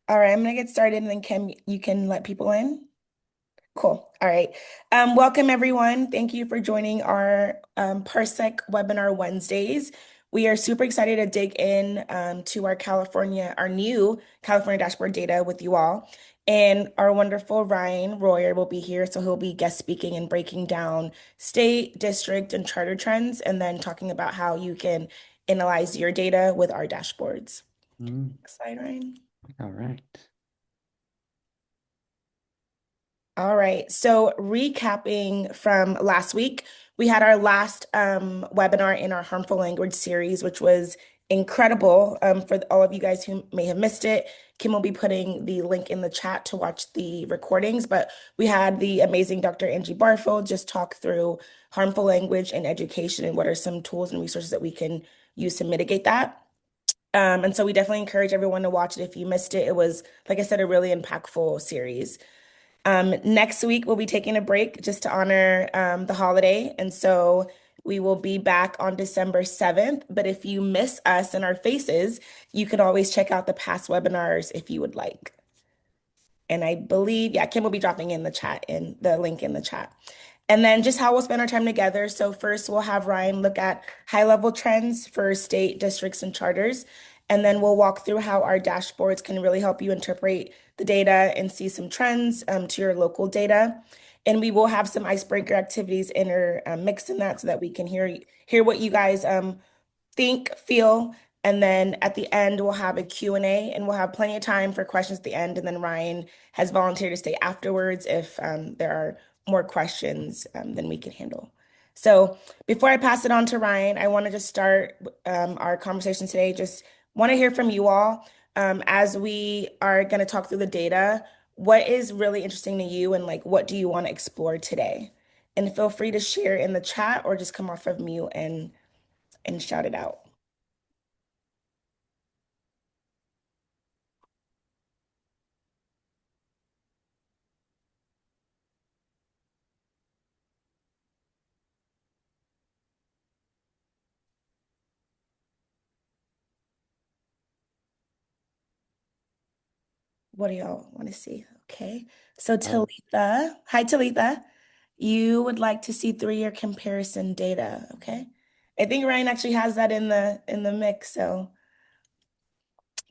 All right, I'm gonna get started and then Kim, you can let people in. Cool. All right. Welcome everyone. Thank you for joining our Parsec webinar Wednesdays. We are super excited to dig in to our new California dashboard data with you all. And our wonderful Ryan Royer will be here, so he'll be guest speaking and breaking down state, district, and charter trends, and then talking about how you can analyze your data with our dashboards. Mm, Next slide, Ryan. all right. All right. So, recapping from last week, we had our last webinar in our harmful language series, which was incredible. For all of you guys who may have missed it, Kim will be putting the link in the chat to watch the recordings. But we had the amazing Dr. Angie Barfield just talk through harmful language and education and what are some tools and resources that we can use to mitigate that. And so, we definitely encourage everyone to watch it if you missed it. It was, like I said, a really impactful series. Next week, we'll be taking a break just to honor the holiday. And so we will be back on December 7th. But if you miss us and our faces, you can always check out the past webinars if you would like. And I believe, yeah, Kim will be dropping in the chat in the link in the chat. And then just how we'll spend our time together. So first we'll have Ryan look at high-level trends for state districts and charters. And then we'll walk through how our dashboards can really help you interpret the data and see some trends to your local data. And we will have some icebreaker activities mixed in that so that we can hear what you guys think, feel, and then at the end we'll have a Q&A and we'll have plenty of time for questions at the end. And then Ryan has volunteered to stay afterwards if there are more questions than we can handle. So before I pass it on to Ryan, I want to just start our conversation today. Just want to hear from you all as we are going to talk through the data. What is really interesting to you and like what do you want to explore today? And feel free to share in the chat or just come off of mute and shout it out. What do y'all want to see? Okay. So Um, Talitha, hi Talitha. You would like to see 3-year comparison data, okay? I think Ryan actually has that in the mix. So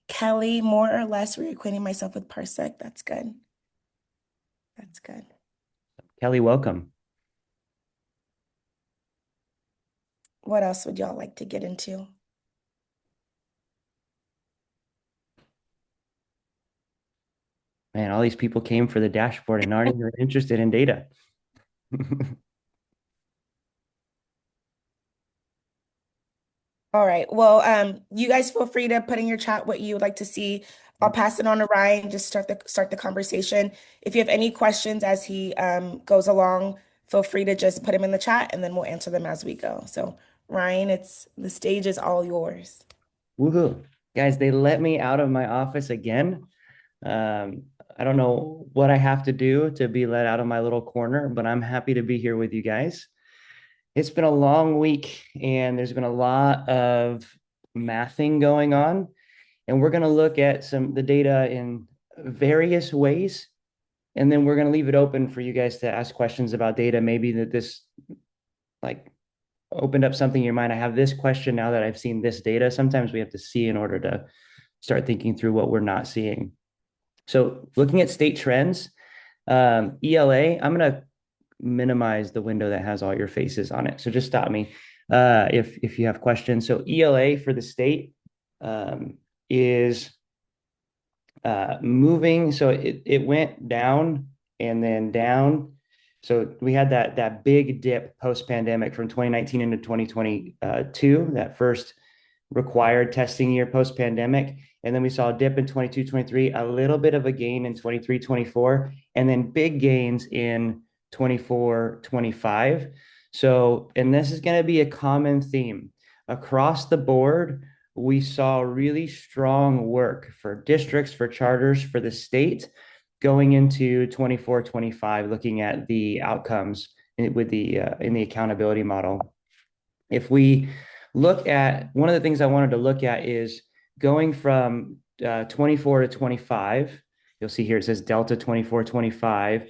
Kelly, more or less reacquainting myself with Parsec. That's good. That's good. Kelly, welcome. What else would y'all like to get into? Man, all these people came for the dashboard and aren't even interested in data. All right. Well, you guys feel free to put in your chat what you would like to see. I'll pass it on to Ryan, just start the conversation. If you have any questions as he goes along, feel free to just put them in the chat and then we'll answer them as we go. So, Ryan, it's the stage is all yours. Woohoo. Guys, they let me out of my office again. Um, I don't know what I have to do to be let out of my little corner, but I'm happy to be here with you guys. It's been a long week and there's been a lot of mathing going on. And we're going to look at the data in various ways. And then we're going to leave it open for you guys to ask questions about data. Maybe that this like opened up something in your mind. I have this question now that I've seen this data. Sometimes we have to see in order to start thinking through what we're not seeing. So looking at state trends, ELA, I'm going to minimize the window that has all your faces on it. So just stop me if you have questions. So ELA for the state is moving. So it went down and then down. So we had that big dip post pandemic from 2019 into 2022, that first required testing year post pandemic. And then we saw a dip in 22, 23, a little bit of a gain in 23, 24, and then big gains in 24, 25. So, and this is going to be a common theme across the board. We saw really strong work for districts, for charters, for the state going into 24, 25, looking at the outcomes with in the accountability model. If we look at one of the things I wanted to look at is going from 24 to 25, you'll see here it says Delta 24, 25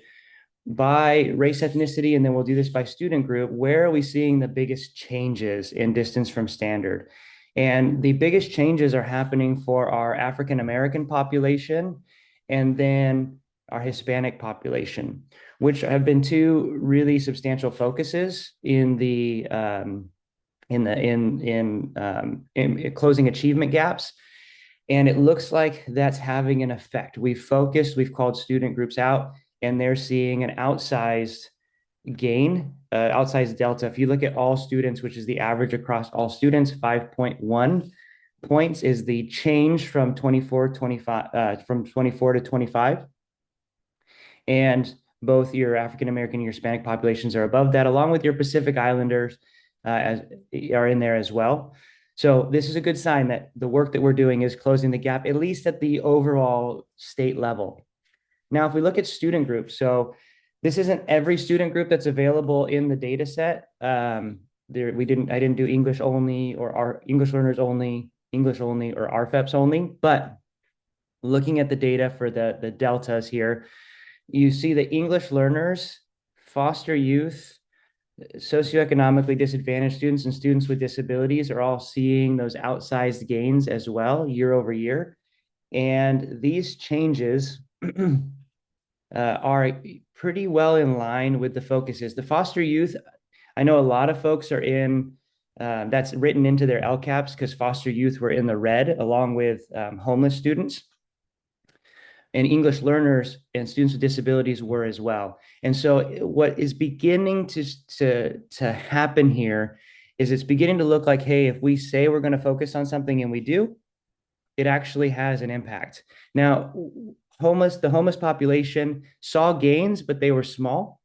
by race ethnicity, and then we'll do this by student group. Where are we seeing the biggest changes in distance from standard? And the biggest changes are happening for our African American population and then our Hispanic population, which have been two really substantial focuses in the in closing achievement gaps. And it looks like that's having an effect. We've called student groups out, and they're seeing an outsized gain, outsized delta. If you look at all students, which is the average across all students, 5.1 points is the change from 24 to 25. And both your African American and your Hispanic populations are above that, along with your Pacific Islanders as are in there as well. So this is a good sign that the work that we're doing is closing the gap, at least at the overall state level. Now, if we look at student groups, so this isn't every student group that's available in the data set. I didn't do English only or our English learners only, English only, or RFEPs only, but looking at the data for the deltas here, you see the English learners, foster youth, socioeconomically disadvantaged students, and students with disabilities are all seeing those outsized gains as well year over year. And these changes are pretty well in line with the focuses. The foster youth, I know a lot of folks are in, that's written into their LCAPs because foster youth were in the red along with homeless students. And English learners and students with disabilities were as well. And so what is beginning to happen here is it's beginning to look like, hey, if we say we're going to focus on something and we do, it actually has an impact. Now, the homeless population saw gains, but they were small.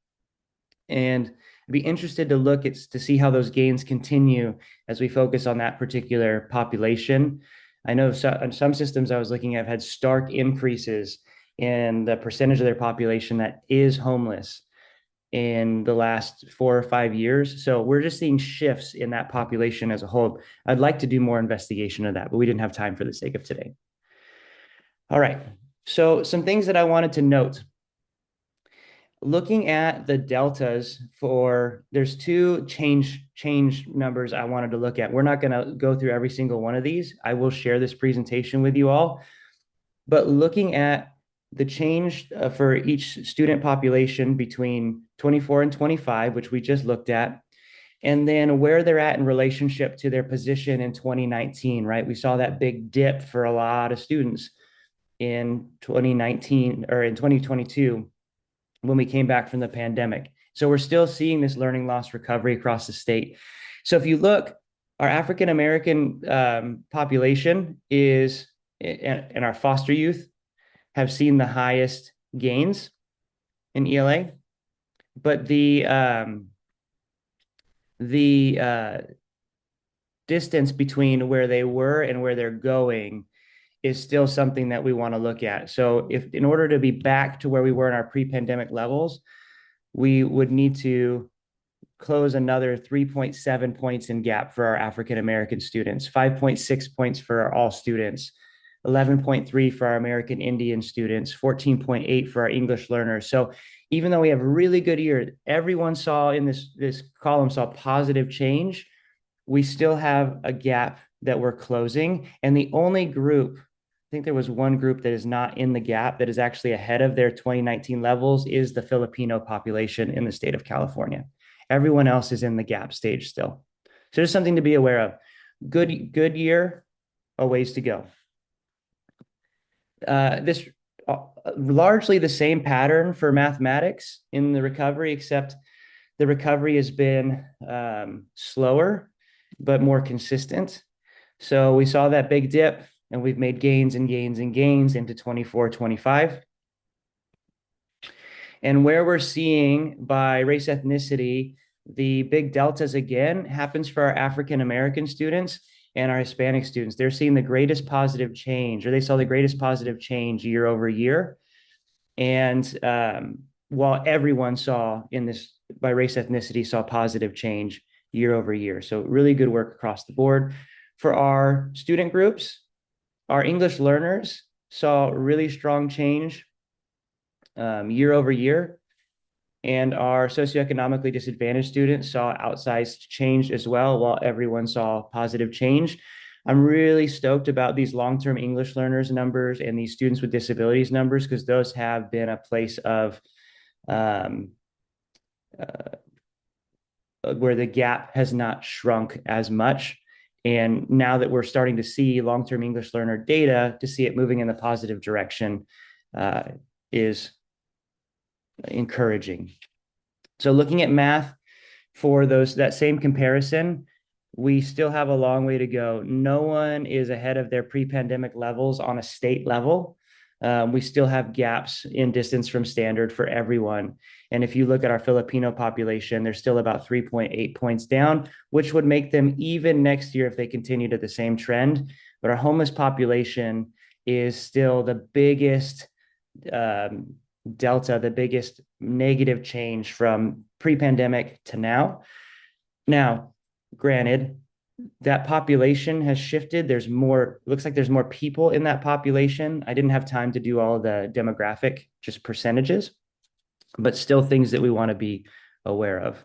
And I'd be interested to look at to see how those gains continue as we focus on that particular population. I know some systems I was looking at have had stark increases in the percentage of their population that is homeless in the last 4 or 5 years. So we're just seeing shifts in that population as a whole. I'd like to do more investigation of that, but we didn't have time for the sake of today. All right. So some things that I wanted to note. Looking at the deltas there's two change numbers I wanted to look at. We're not going to go through every single one of these. I will share this presentation with you all. But looking at the change for each student population between 24 and 25, which we just looked at, and then where they're at in relationship to their position in 2019, right? We saw that big dip for a lot of students in 2019 or in 2022 when we came back from the pandemic. So we're still seeing this learning loss recovery across the state. So if you look, our African American population is, and our foster youth have seen the highest gains in ELA, but the distance between where they were and where they're going is still something that we want to look at. So if in order to be back to where we were in our pre-pandemic levels, we would need to close another 3.7 points in gap for our African American students, 5.6 points for all students, 11.3 for our American Indian students, 14.8 for our English learners. So even though we have a really good year, everyone saw in this column saw positive change, we still have a gap that we're closing. And the only group, I think there was one group that is not in the gap that is actually ahead of their 2019 levels, is the Filipino population in the state of California. Everyone else is in the gap stage still. So there's something to be aware of. Good year, a ways to go. This largely the same pattern for mathematics in the recovery, except the recovery has been slower, but more consistent. So we saw that big dip and we've made gains and gains and gains into 24, 25. And where we're seeing by race ethnicity, the big deltas again happens for our African American students and our Hispanic students. They're seeing the greatest positive change, or they saw the greatest positive change year over year. And while everyone saw in this by race ethnicity saw positive change year over year. So really good work across the board. For our student groups, Our English learners saw really strong change year over year, and our socioeconomically disadvantaged students saw outsized change as well, while everyone saw positive change. I'm really stoked about these long-term English learners numbers and these students with disabilities numbers, because those have been a place of um, uh, where the gap has not shrunk as much. And now that we're starting to see long-term English learner data, to see it moving in the positive direction uh, is encouraging. So looking at math for that same comparison, we still have a long way to go. No one is ahead of their pre-pandemic levels on a state level. We still have gaps in distance from standard for everyone. And if you look at our Filipino population, they're still about 3.8 points down, which would make them even next year if they continued at the same trend. But our homeless population is still the biggest um, delta, the biggest negative change from pre-pandemic to now. Now, granted, that population has shifted. There's more, looks like there's more people in that population. I didn't have time to do all the demographic, just percentages, but still things that we want to be aware of.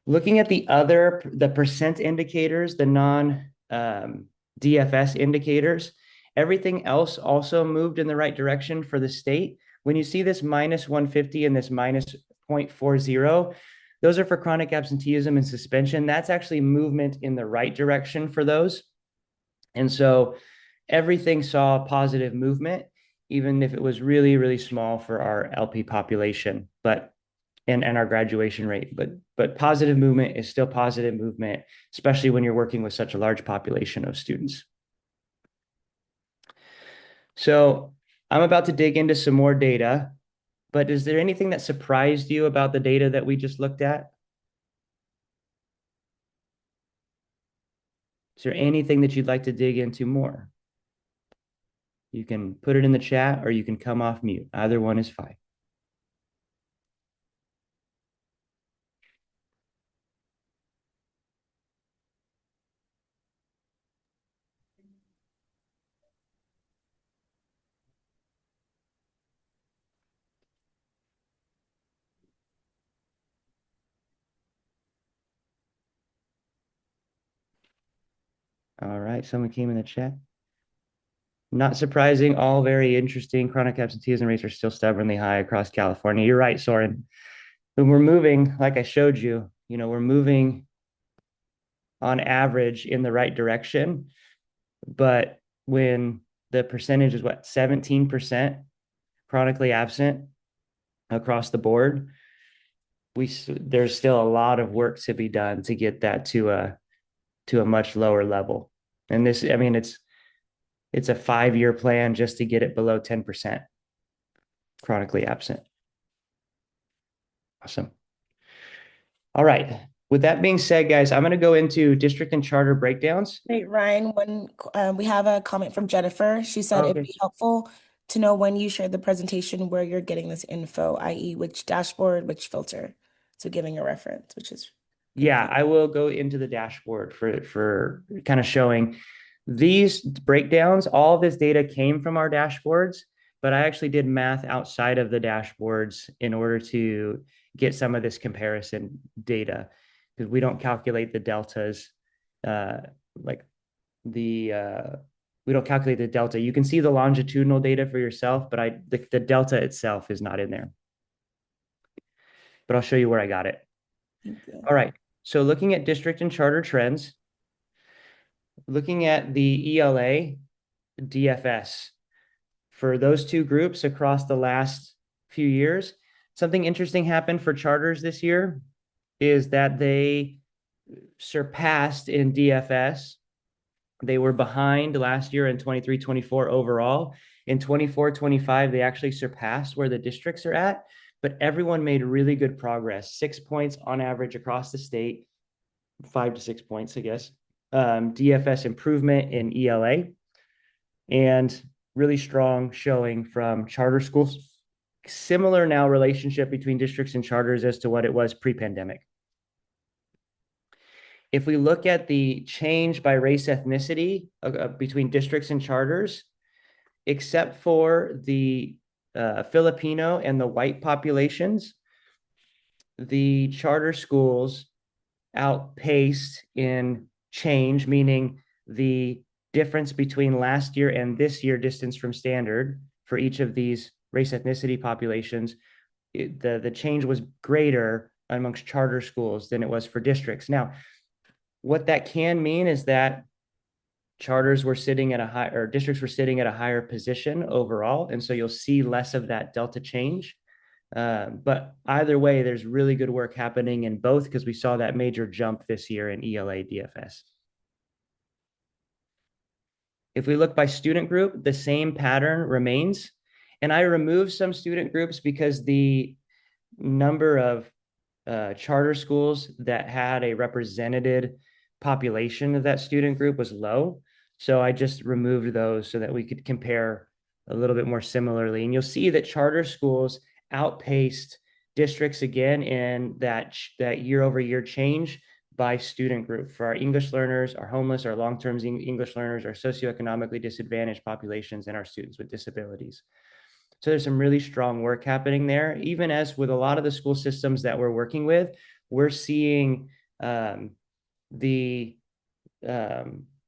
Looking at the percent indicators, the non DFS indicators, everything else also moved in the right direction for the state. When you see this minus 150 and this minus 0.40, those are for chronic absenteeism and suspension. That's actually movement in the right direction for those. And so everything saw positive movement, even if it was really, really small for our LP population, and our graduation rate. But positive movement is still positive movement, especially when you're working with such a large population of students. So I'm about to dig into some more data, but is there anything that surprised you about the data that we just looked at? Is there anything that you'd like to dig into more? You can put it in the chat or you can come off mute. Either one is fine. All right, someone came in the chat. Not surprising, all very interesting. Chronic absenteeism rates are still stubbornly high across California. You're right, Soren. When we're moving, like I showed you, we're moving on average in the right direction. But when the percentage is 17% chronically absent across the board, there's still a lot of work to be done to get that to a much lower level. And this, I mean, it's a 5-year plan just to get it below 10% chronically absent. Awesome. All right. With that being said, guys, I'm going to go into district and charter breakdowns. Wait, Ryan, when we have a comment from Jennifer, she said it'd Okay. be helpful to know when you share the presentation where you're getting this info, i.e., which dashboard, which filter. So giving a reference, which is good of Yeah, you. I will go into the dashboard for kind of showing these breakdowns. All of this data came from our dashboards, but I actually did math outside of the dashboards in order to get some of this comparison data, because we don't calculate the deltas uh, like the we don't calculate the delta. You can see the longitudinal data for yourself, but the delta itself is not in there. But I'll show you where I got it. Thank you. All right. So looking at district and charter trends, looking at the ELA, DFS, for those two groups across the last few years, something interesting happened for charters this year is that they surpassed in DFS. They were behind last year in 23-24 overall. In 24-25, they actually surpassed where the districts are at, but everyone made really good progress, 6 points on average across the state, 5 to 6 points, I guess. DFS improvement in ELA, and really strong showing from charter schools. Similar now relationship between districts and charters as to what it was pre-pandemic. If we look at the change by race ethnicity between districts and charters, except for the Filipino and the white populations, the charter schools outpaced in change, meaning the difference between last year and this year distance from standard for each of these race ethnicity populations, the change was greater amongst charter schools than it was for districts. Now, what that can mean is that charters were sitting at a high or districts were sitting at a higher position overall. And so you'll see less of that delta change. But either way, there's really good work happening in both because we saw that major jump this year in ELA DFS. If we look by student group, the same pattern remains. And I removed some student groups because the number of charter schools that had a represented population of that student group was low. So I just removed those so that we could compare a little bit more similarly. And you'll see that charter schools outpaced districts again in that year over year change by student group for our English learners, our homeless, our long-term English learners, our socioeconomically disadvantaged populations, and our students with disabilities. So there's some really strong work happening there. Even as with a lot of the school systems that we're working with, we're seeing the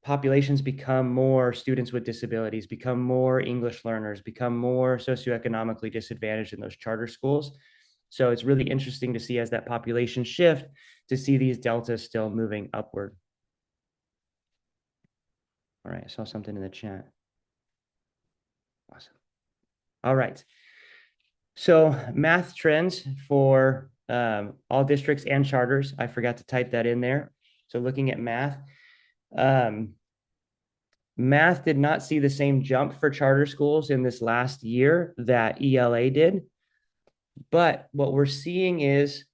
populations become more students with disabilities, become more English learners, become more socioeconomically disadvantaged in those charter schools. So it's really interesting to see as that population shift to see these deltas still moving upward. All right, I saw something in the chat. Awesome. All right. So math trends for all districts and charters. I forgot to type that in there. So looking at math, math did not see the same jump for charter schools in this last year that ELA did. But what we're seeing is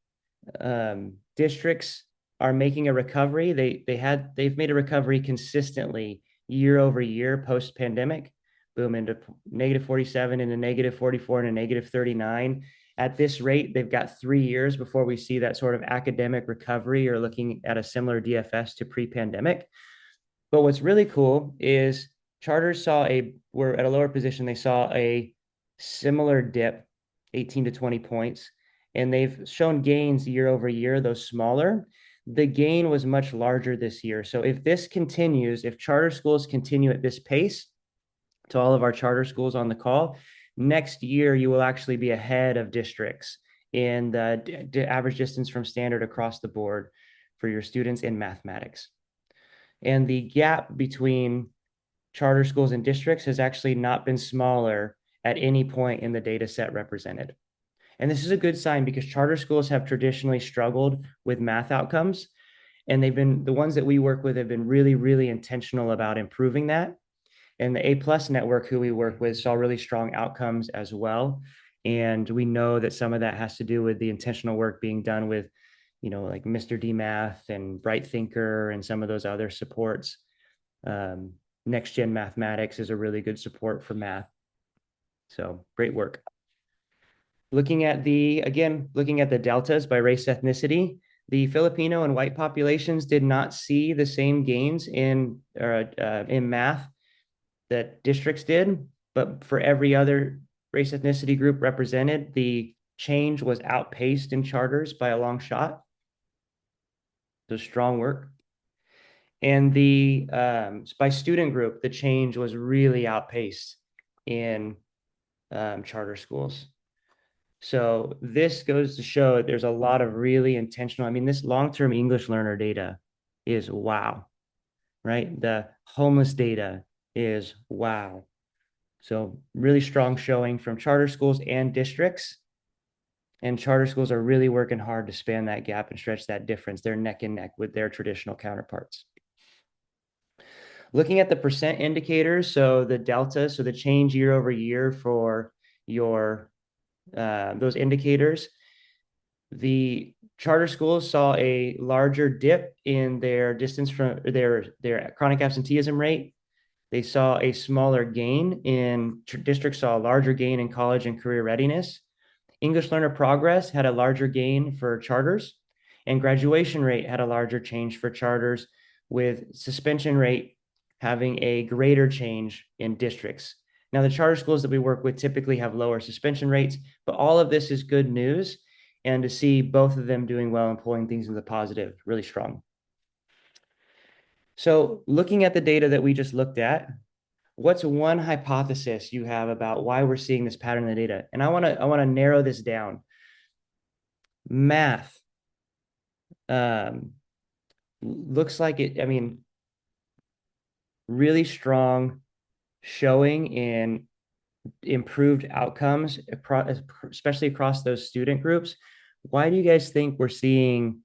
districts are making a recovery. They've made a recovery consistently year over year post pandemic. Boom, into negative 47, into negative 44, and a negative 39. At this rate, they've got 3 years before we see that sort of academic recovery or looking at a similar DFS to pre-pandemic. But what's really cool is charters were at a lower position. They saw a similar dip, 18 to 20 points, and they've shown gains year over year, though smaller. The gain was much larger this year. So if this continues, if charter schools continue at this pace, to all of our charter schools on the call, next year you will actually be ahead of districts in the average distance from standard across the board for your students in mathematics. And the gap between charter schools and districts has actually not been smaller at any point in the data set represented. And this is a good sign because charter schools have traditionally struggled with math outcomes. And the ones that we work with have been really, really intentional about improving that. And the A+ network, who we work with, saw really strong outcomes as well. And we know that some of that has to do with the intentional work being done with, like Mr. D Math and Bright Thinker and some of those other supports. Next Gen Mathematics is a really good support for math. So great work. Looking at the deltas by race ethnicity, the Filipino and white populations did not see the same gains in math that districts did, but for every other race ethnicity group represented, the change was outpaced in charters by a long shot. So strong work. And by student group, the change was really outpaced in charter schools. So this goes to show that there's a lot of really intentional, this long-term English learner data is wow, right? The homeless data is wow. So really strong showing from charter schools and districts. And charter schools are really working hard to span that gap and stretch that difference. They're neck and neck with their traditional counterparts. Looking at the percent indicators, so the delta, so the change year over year for your those indicators, the charter schools saw a larger dip in their distance from their chronic absenteeism rate. They saw a smaller gain in districts, saw a larger gain in college and career readiness. English learner progress had a larger gain for charters, And graduation rate had a larger change for charters, with suspension rate having a greater change in districts. Now, the charter schools that we work with typically have lower suspension rates, but all of this is good news. And to see both of them doing well and pulling things into the positive, really strong. So, looking at the data that we just looked at, what's one hypothesis you have about why we're seeing this pattern in the data? And I want to narrow this down. Math um, looks like it. I mean, really strong showing in improved outcomes, especially across those student groups. Why do you guys think we're seeing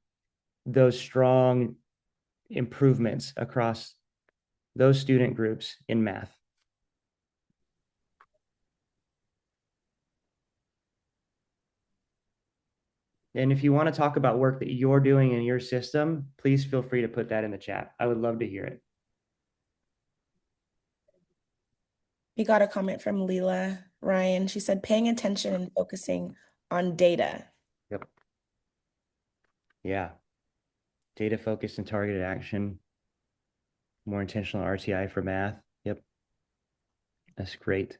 those strong improvements across those student groups in math? And if you want to talk about work that you're doing in your system, please feel free to put that in the chat. I would love to hear it. We got a comment from Leela Ryan. She said, paying attention and focusing on data. Yep. Yeah. Data focused and targeted action, more intentional RTI for math. Yep. That's great.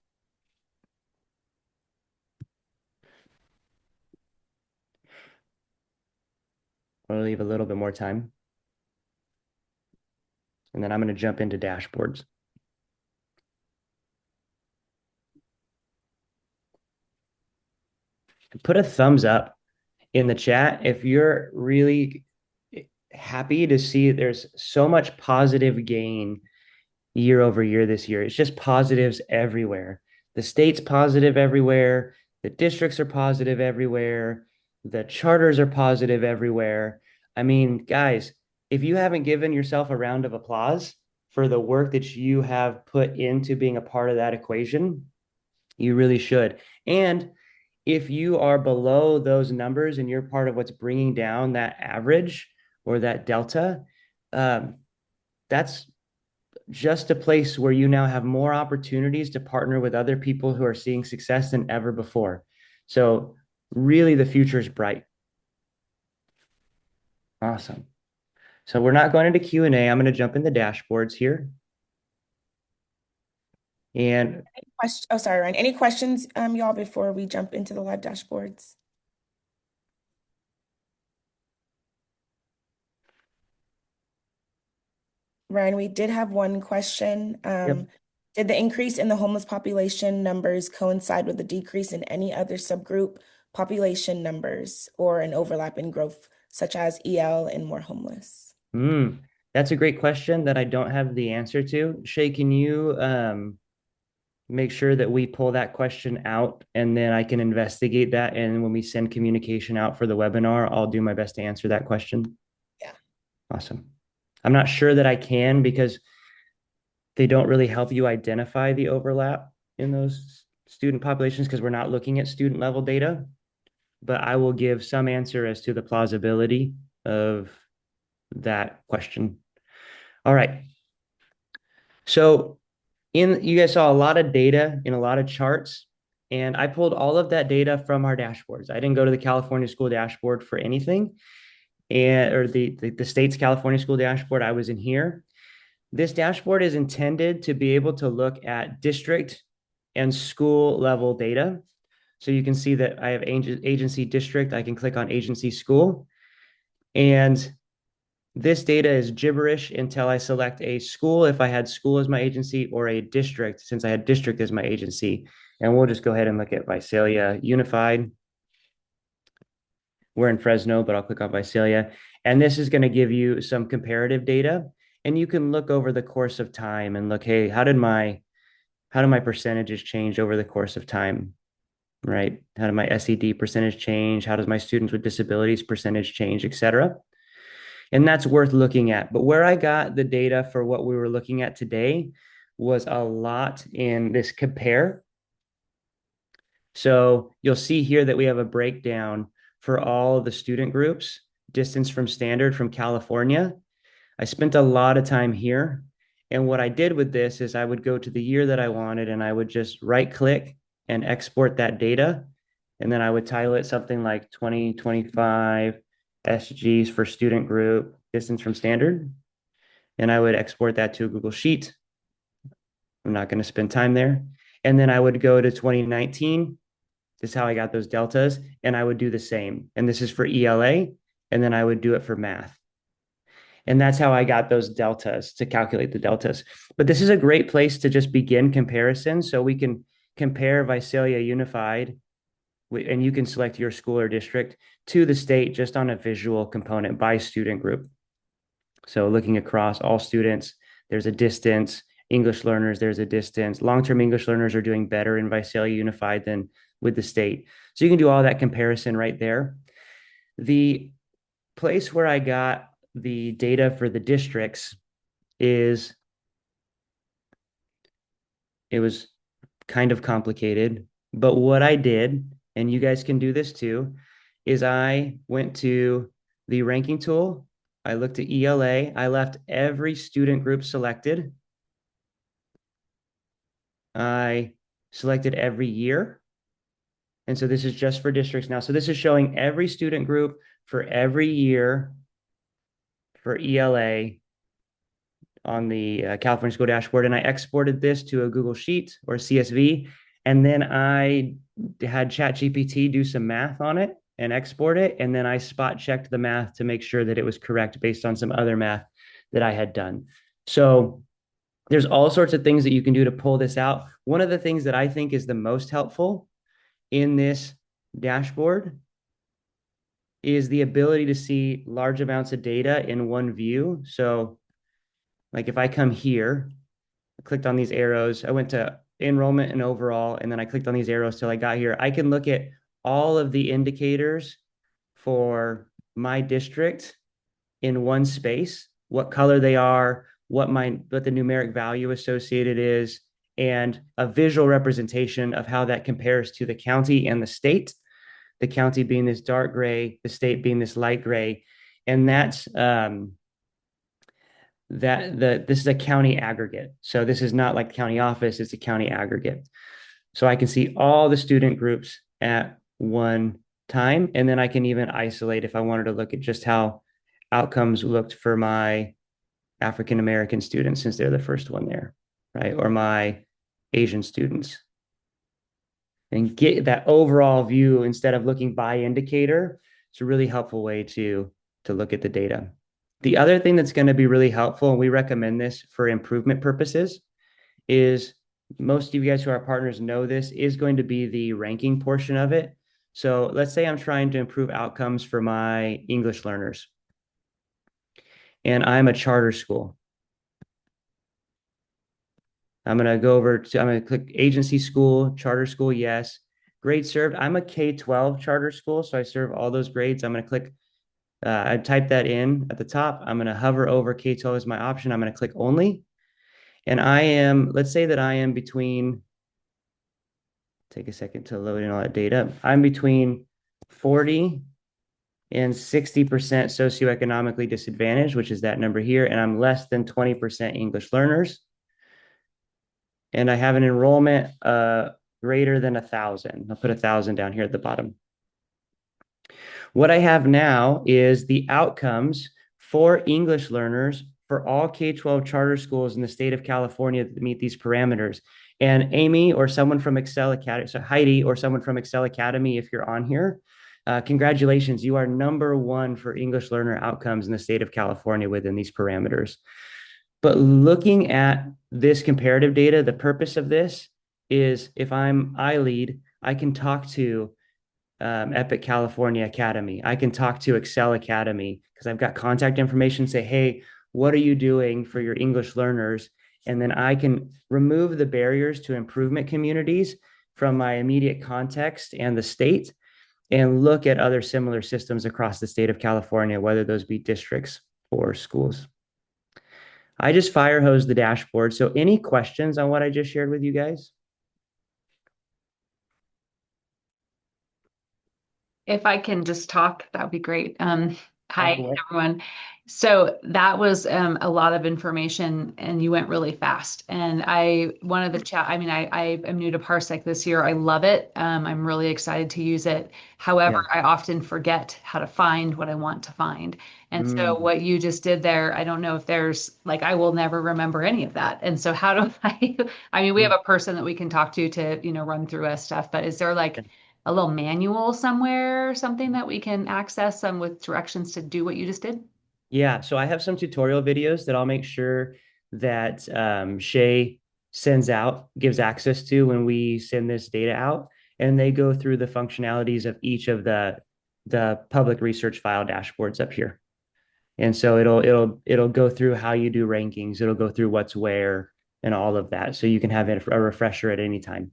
I'll leave a little bit more time. And then I'm going to jump into dashboards. Put a thumbs up in the chat if you're really happy to see there's so much positive gain year over year this year. It's just positives everywhere. The state's positive everywhere. The districts are positive everywhere. The charters are positive everywhere. I mean, guys, if you haven't given yourself a round of applause for the work that you have put into being a part of that equation, you really should. And if you are below those numbers and you're part of what's bringing down that average or that delta, that's just a place where you now have more opportunities to partner with other people who are seeing success than ever before. So really the future is bright. Awesome. So we're not going into Q&A. I'm going to jump in the dashboards here. And Oh, sorry, Ryan. Any questions, y'all, before we jump into the live dashboards? Ryan, we did have one question. yep. Did the increase in the homeless population numbers coincide with the decrease in any other subgroup population numbers or an overlap in growth, such as EL and more homeless? That's a great question that I don't have the answer to. Shay, can you make sure that we pull that question out and then I can investigate that? And when we send communication out for the webinar, I'll do my best to answer that question. Yeah. Awesome. I'm not sure that I can because they don't really help you identify the overlap in those student populations because we're not looking at student level data. But I will give some answer as to the plausibility of that question. All right. So you guys saw a lot of data in a lot of charts, and I pulled all of that data from our dashboards. I didn't go to the California school dashboard for anything, or the state's California school dashboard. I was in here. This dashboard is intended to be able to look at district and school level data. So you can see that I have agency district. I can click on agency school. And this data is gibberish until I select a school if I had school as my agency, or a district since I had district as my agency. And we'll just go ahead and look at Visalia Unified. We're in Fresno, but I'll click on Visalia. And this is going to give you some comparative data. And you can look over the course of time and look, hey, how did my percentages change over the course of time? Right? How did my SED percentage change? How does my students with disabilities percentage change, et cetera? And that's worth looking at. But where I got the data for what we were looking at today was a lot in this compare. So you'll see here that we have a breakdown for all of the student groups, distance from standard from California. I spent a lot of time here. And what I did with this is I would go to the year that I wanted and I would just right click and export that data. And then I would title it something like 2025 SGs for student group, distance from standard, and I would export that to a Google Sheet. I'm not going to spend time there. And then I would go to 2019. This is how I got those deltas. And I would do the same. And this is for ELA. And then I would do it for math. And that's how I got those deltas to calculate the deltas. But this is a great place to just begin comparison. So we can compare Visalia Unified, and you can select your school or district to the state just on a visual component by student group. So looking across all students, there's a distance. English learners, there's a distance. Long-term English learners are doing better in Visalia Unified than with the state. So you can do all that comparison right there. The place where I got the data for the districts is, it was kind of complicated, but what I did, and you guys can do this too, is I went to the ranking tool. I looked at ELA. I left every student group selected. I selected every year. And so this is just for districts now. So this is showing every student group for every year for ELA on the California School Dashboard. And I exported this to a Google Sheet or CSV. And then I had ChatGPT do some math on it and export it. And then I spot checked the math to make sure that it was correct based on some other math that I had done. So there's all sorts of things that you can do to pull this out. One of the things that I think is the most helpful in this dashboard is the ability to see large amounts of data in one view. So like if I come here, I clicked on these arrows, I went to enrollment and overall, and then I clicked on these arrows till I got here. I can look at all of the indicators for my district in one space, what color they are, what the numeric value associated is, and a visual representation of how that compares to the county and the state. The county being this dark gray, the state being this light gray, and that's this is a county aggregate. So this is not like county office; it's a county aggregate. So I can see all the student groups at one time, and then I can even isolate if I wanted to look at just how outcomes looked for my African American students since they're the first one there, right? Or my Asian students, and get that overall view instead of looking by indicator. It's a really helpful way to look at the data. The other thing that's going to be really helpful, and we recommend this for improvement purposes, is most of you guys who are partners know this is going to be the ranking portion of it. So let's say I'm trying to improve outcomes for my English learners, and I'm a charter school. I'm going to I'm going to click agency school, charter school, yes. Grade served. I'm a K-12 charter school, so I serve all those grades. I'm going to click, I type that in at the top. I'm going to hover over K-12 as my option. I'm going to click only. And let's say that I am between, take a second to load in all that data. I'm between 40 and 60% socioeconomically disadvantaged, which is that number here. And I'm less than 20% English learners. And I have an enrollment greater than 1,000. I'll put 1,000 down here at the bottom. What I have now is the outcomes for English learners for all K-12 charter schools in the state of California that meet these parameters. And Amy or someone from Excel Academy, so Heidi or someone from Excel Academy, if you're on here, congratulations, you are #1 for English learner outcomes in the state of California within these parameters. But looking at this comparative data, the purpose of this is if I'm iLead, I can talk to Epic California Academy. I can talk to Excel Academy because I've got contact information, say, hey, what are you doing for your English learners? And then I can remove the barriers to improvement communities from my immediate context and the state and look at other similar systems across the state of California, whether those be districts or schools. I just fire hose the dashboard. So any questions on what I just shared with you guys? If I can just talk, that would be great. Hi, Walk away. everyone. So that was a lot of information, and you went really fast. And I wanted to chat. I mean, I am new to Parsec this year. I love it. I'm really excited to use it. However, Yeah. I often forget how to find what I want to find. And so Mm, what you just did there, I don't know if there's like I will never remember any of that. And so how do I? I mean, we have mm. a person that we can talk to run through us stuff. But is there like a little manual somewhere or something that we can access some with directions to do what you just did? Yeah, so I have some tutorial videos that I'll make sure that Shay sends out, gives access to when we send this data out, and they go through the functionalities of each of the public research file dashboards up here. And so it'll go through how you do rankings, it'll go through what's where and all of that, so you can have a refresher at any time.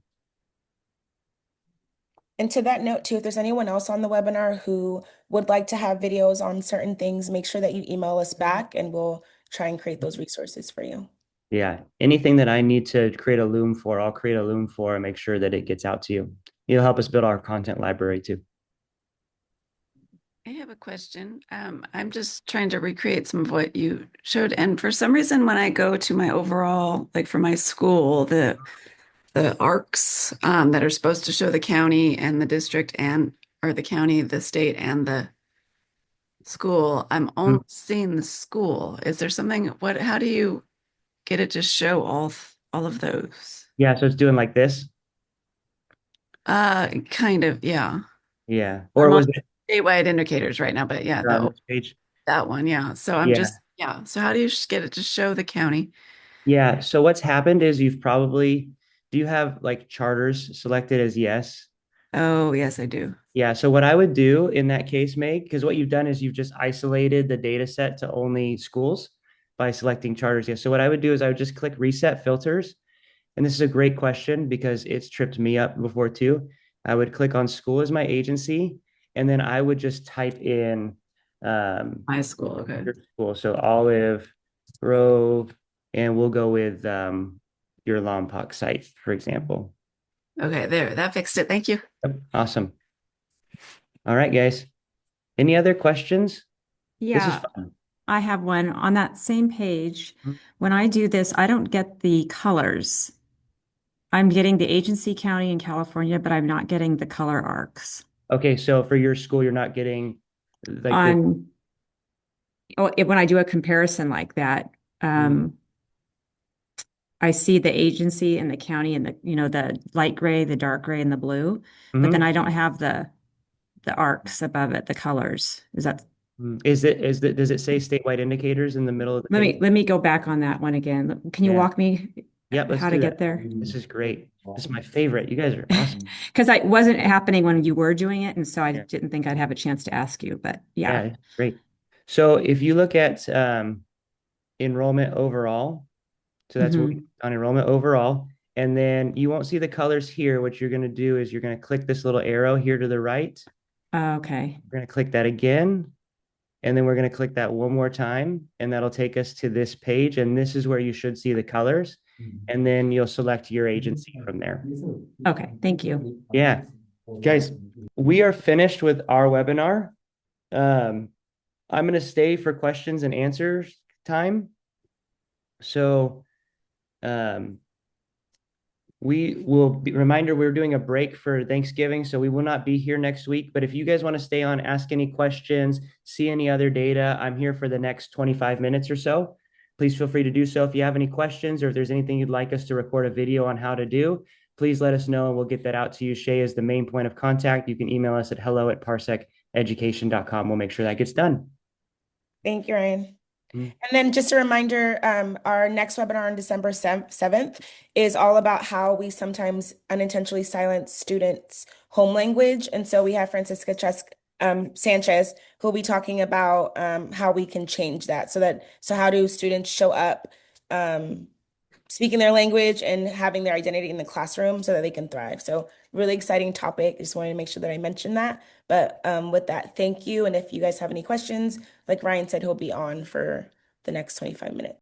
And to that note, too, if there's anyone else on the webinar who would like to have videos on certain things, make sure that you email us back and we'll try and create those resources for you. Yeah, anything that I need to create a loom for, I'll create a loom for and make sure that it gets out to you. It'll help us build our content library too. I have a question. I'm just trying to recreate some of what you showed, and for some reason, when I go to my overall, like for my school, the arcs that are supposed to show the county and the district and or the county, the state, and the school, I'm only Mm. seeing the school. Is there something? What? How do you get it to show all of those? Yeah, so it's doing like this. Kind of, yeah. Yeah. Or I'm on was it statewide indicators right now, but yeah, on this page? that one, yeah. So I'm Yeah. just, yeah. So how do you get it to show the county? Yeah. So what's happened is you've probably, do you have like charters selected as yes? Oh, yes, I do. Yeah. So what I would do in that case, Meg, because what you've done is you've just isolated the data set to only schools by selecting charters. Yeah. So what I would do is I would just click reset filters. And this is a great question because it's tripped me up before too. I would click on school as my agency, and then I would just type in um, My school, okay. your school. So Olive Grove, and we'll go with your Lompoc site, for example. Okay, there, that fixed it. Thank you. Yep. Awesome. All right, guys. Any other questions? This is Yeah, fun. I have one on that same page. Mhm. When I do this, I don't get the colors. I'm getting the agency county in California, but I'm not getting the color arcs. Okay, so for your school, you're not getting like the On when I do a comparison like that, um, I see the agency and the county and the light gray, the dark gray, and the blue, but then Mhm. I don't have the arcs above it, the colors. Is that Is it does it say statewide indicators in the middle of the let page? me go back on that one again. Can you Yeah. walk me Yep, let's how to do get that. there? This is great. This is my favorite. You guys are awesome. Because I wasn't happening when you were doing it, and so I Yeah. didn't think I'd have a chance to ask you. But Yeah, yeah. it's great. So if you look at enrollment overall, so that's what we Hmm. on enrollment overall, and then you won't see the colors here. What you're going to do is you're going to click this little arrow here to the right. Okay. We're going to click that again, and then we're going to click that one more time, and that'll take us to this page. And this is where you should see the colors. And then you'll select your agency from there. Okay. Thank you. Yeah. Guys, we are finished with our webinar. Um, I'm going to stay for questions and answers time. So um, we will be reminder we're doing a break for Thanksgiving, so we will not be here next week. But if you guys want to stay on, ask any questions, see any other data, I'm here for the next 25 minutes or so. Please feel free to do so. If you have any questions or if there's anything you'd like us to record a video on how to do, please let us know and we'll get that out to you. Shay is the main point of contact. You can email us at hello@parseceducation.com. We'll make sure that gets done. Thank you, Ryan. Mm. And then just a reminder, our nenext webinar on December 7th is all about how we sometimes unintentionally silence students' home language. And so we have Francisca Sanchez, who will be talking about how we can change that. So how do students show up um, speaking their language and having their identity in the classroom so that they can thrive. So really exciting topic. I just wanted to make sure that I mentioned that. But with that, thank you. And if you guys have any questions, like Ryan said, he'll be on for the next 25 minutes.